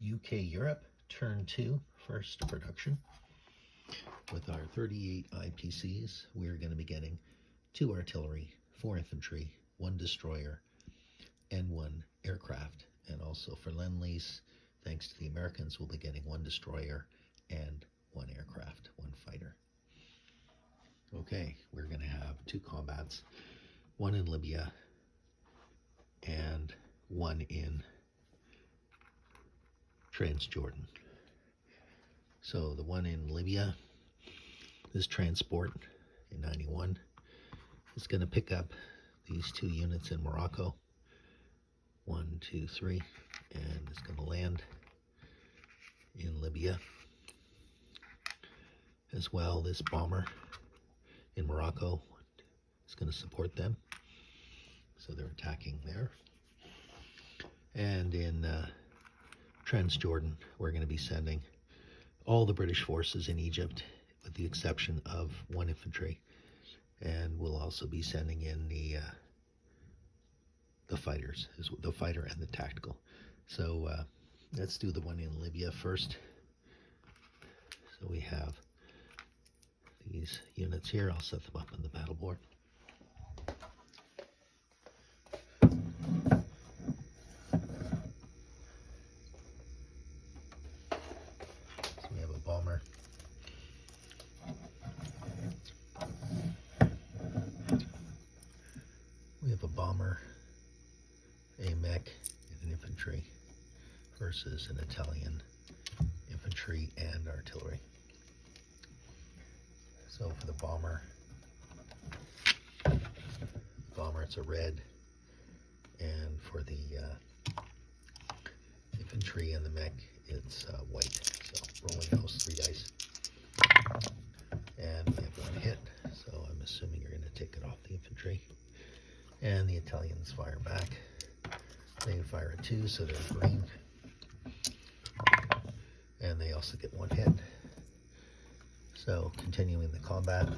UK Europe, turn 2, first production. With our 38 IPCs, we're going to be getting 2 artillery, 4 infantry, 1 destroyer, and 1 aircraft. And also for Lend-Lease, thanks to the Americans, we'll be getting 1 destroyer and 1 aircraft, 1 fighter. Okay, we're going to have 2 combats, 1 in Libya and 1 in Transjordan. So the one in Libya, this transport in 91, is going to pick up these 2 units in Morocco, 1, 2, 3, and it's going to land in Libya. As well, this bomber in Morocco is going to support them, so they're attacking there. And in Transjordan, we're going to be sending all the British forces in Egypt, with the exception of 1 infantry, and we'll also be sending in the fighters, the fighter and the tactical. So let's do the one in Libya first. So we have these units here. I'll set them up on the battle board. So we have a bomber. We have a bomber, a mech, and an infantry versus an Italian infantry and artillery. So for the bomber, it's a red, and for the infantry and the mech, it's white. So rolling those 3 dice, and we have 1 hit. So I'm assuming you're going to take it off the infantry, and the Italians fire back. They fire a 2, so they're green, and they also get 1 hit. So continuing the combat,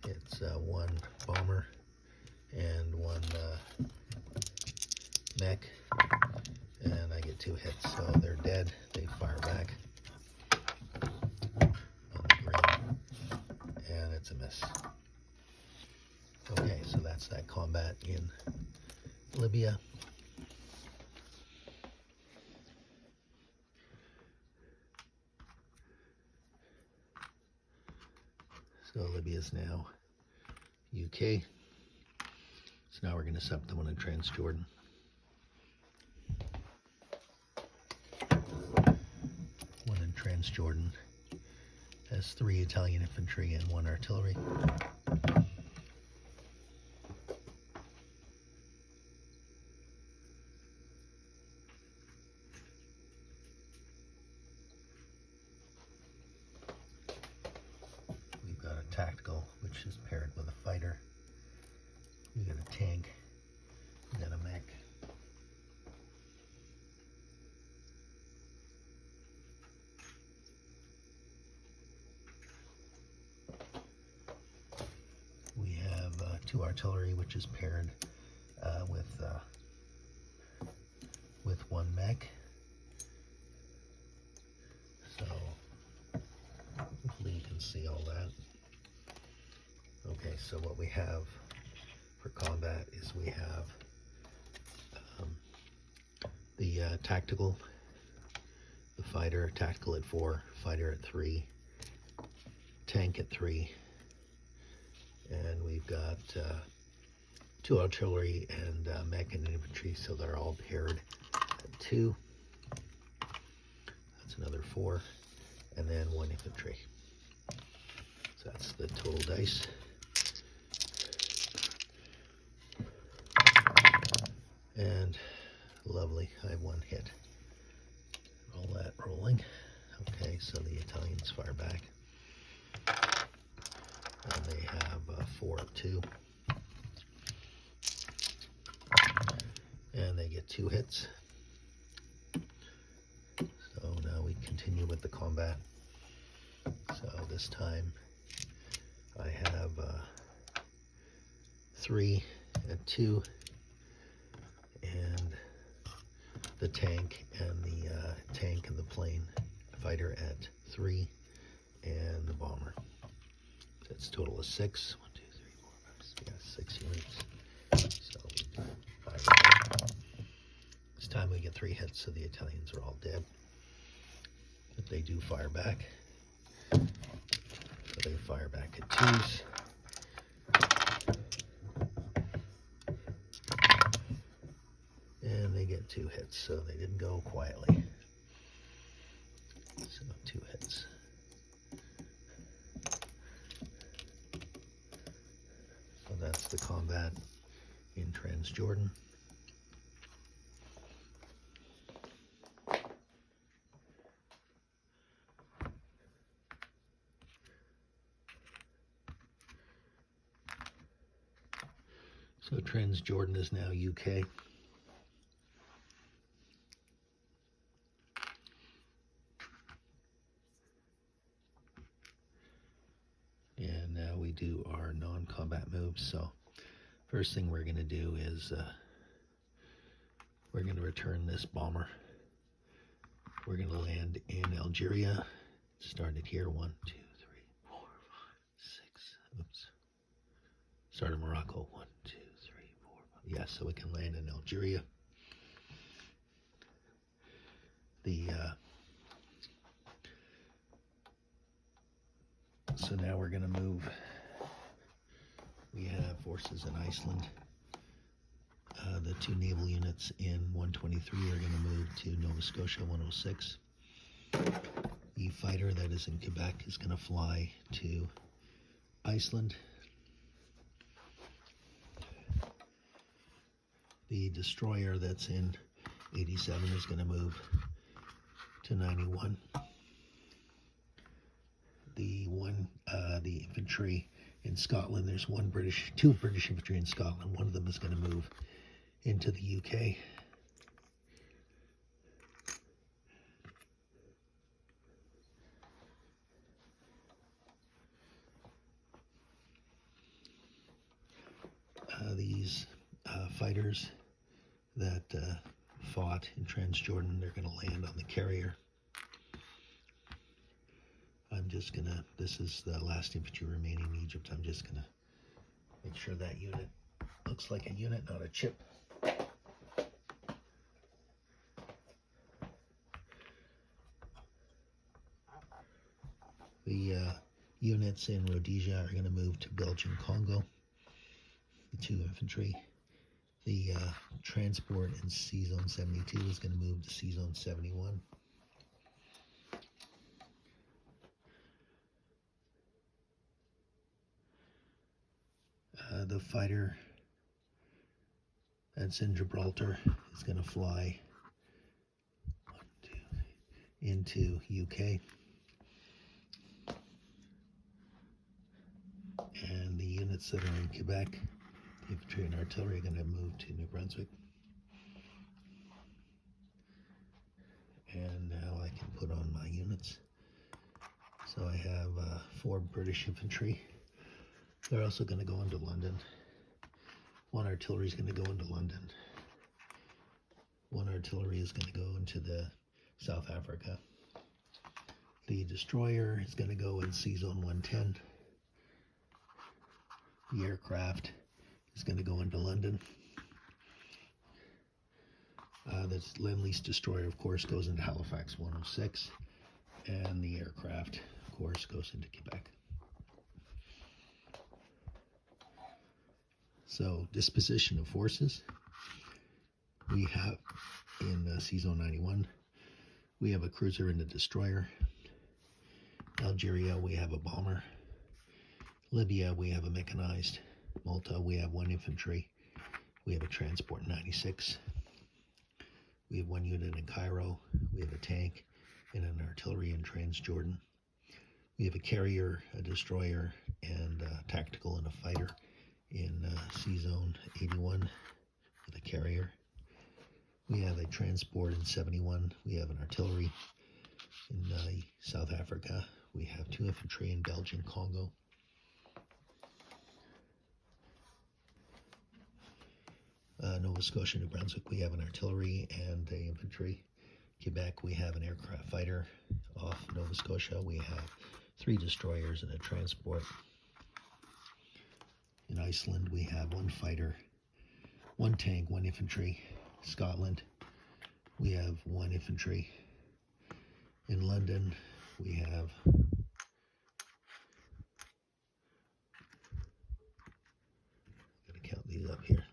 it's 1 bomber and 1 mech, and I get 2 hits, so they're dead. They fire back on the green, and it's a miss. Okay, so that's that combat in Libya. So Libya is now UK. So now we're going to set up the one in Transjordan. One in Transjordan has 3 Italian infantry and 1 artillery. We've got a tactical, which is paired with a fighter. We got a tank, we got a mech. We have 2 artillery, which is paired with 1 mech. So hopefully you can see all that. Okay, so what we have for combat is we have the tactical, the fighter, tactical at 4, fighter at 3, tank at 3, and we've got 2 artillery and mech and infantry, so they're all paired at 2. That's another 4, and then 1 infantry. So that's the total dice. And lovely, I have 1 hit. All that rolling. Okay, so the Italians fire back. And they have 4 up 2. And they get 2 hits. So now we continue with the combat. So this time I have 3 at 2 and the tank and the plane fighter at 3, and the bomber. That's a total of 6. 1, 2, 3, 4, 5, 6. Yeah, 6 units. So fire. This time we get 3 hits, so the Italians are all dead. But they do fire back. So they fire back at 2s. And they get 2 hits, so they didn't go quietly. So 2 hits. So that's the combat in Transjordan. So Transjordan is now UK. And now we do our non-combat moves. So first thing we're going to do is we're going to return this bomber. We're going to land in Algeria. Start it here. 1, 2, 3, 4, 5, 6. Oops. Start in Morocco. 1, 2, 3, 4, 5. Yeah, so we can land in Algeria. So now we're going to move. We have forces in Iceland. The 2 naval units in 123 are going to move to Nova Scotia 106. The fighter that is in Quebec is going to fly to Iceland. The destroyer that's in 87 is going to move to 91. The infantry in Scotland, there's 2 British infantry in Scotland. One of them is going to move into the UK. These fighters that fought in Transjordan, they're going to land on the carrier. I'm just going to, this is the last infantry remaining in Egypt. I'm just going to make sure that unit looks like a unit, not a chip. The units in Rhodesia are going to move to Belgian Congo, the 2 infantry. The transport in C-Zone 72 is going to move to C-Zone 71. The fighter that's in Gibraltar is going to fly into UK. And the units that are in Quebec, the infantry and artillery, are going to move to New Brunswick. And now I can put on my units. So I have 4 British infantry. They're also going to go into London. 1 artillery is going to go into London. 1 artillery is going to go into the South Africa. The destroyer is going to go in C-Zone 110. The aircraft is going to go into London. The Lend-Lease destroyer, of course, goes into Halifax 106. And the aircraft, of course, goes into Quebec. So, disposition of forces. We have in C-Zone 91, we have a cruiser and a destroyer. Algeria, we have a bomber. Libya, we have a mechanized. Malta, we have 1 infantry. We have a transport 96. We have 1 unit in Cairo. We have a tank and an artillery in Transjordan. We have a carrier, a destroyer, and a tactical and a fighter in C-Zone 81 with a carrier. We have a transport in 71. We have an artillery in South Africa. We have 2 infantry in Belgian Congo. Nova Scotia, New Brunswick, we have an artillery and a infantry. Quebec, we have an aircraft fighter. Off Nova Scotia, we have 3 destroyers and a transport. In Iceland, we have 1 fighter, 1 tank, 1 infantry. Scotland, we have 1 infantry. In London, we have count these up here.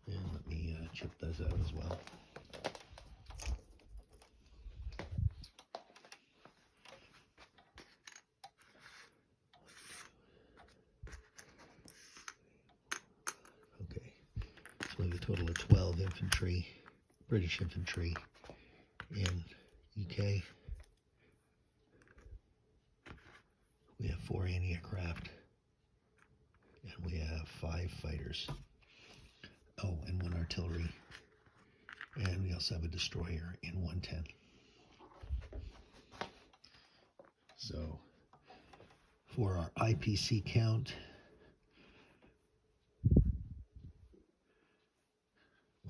And let me chip those out as well. Okay, so we have a total of 12 infantry, British infantry in UK. We have 4 anti-aircraft. And we have 5 fighters. Oh, and 1 artillery. And we also have a destroyer in 110. So, for our IPC count,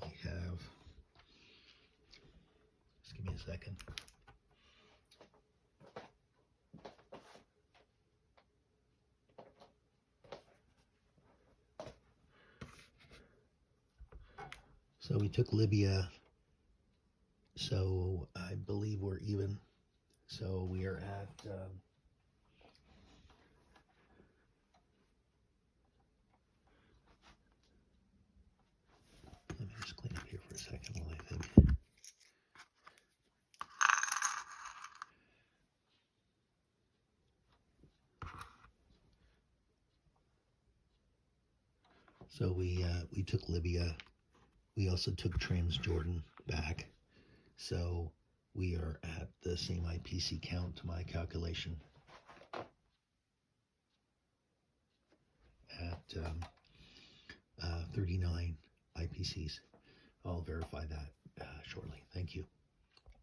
we have, just give me a second. So we took Libya, so I believe we're even. So we are at, let me just clean up here for a second while I think. So we took Libya. We also took Transjordan back. So we are at the same IPC count to my calculation at 39 IPCs. I'll verify that shortly. Thank you.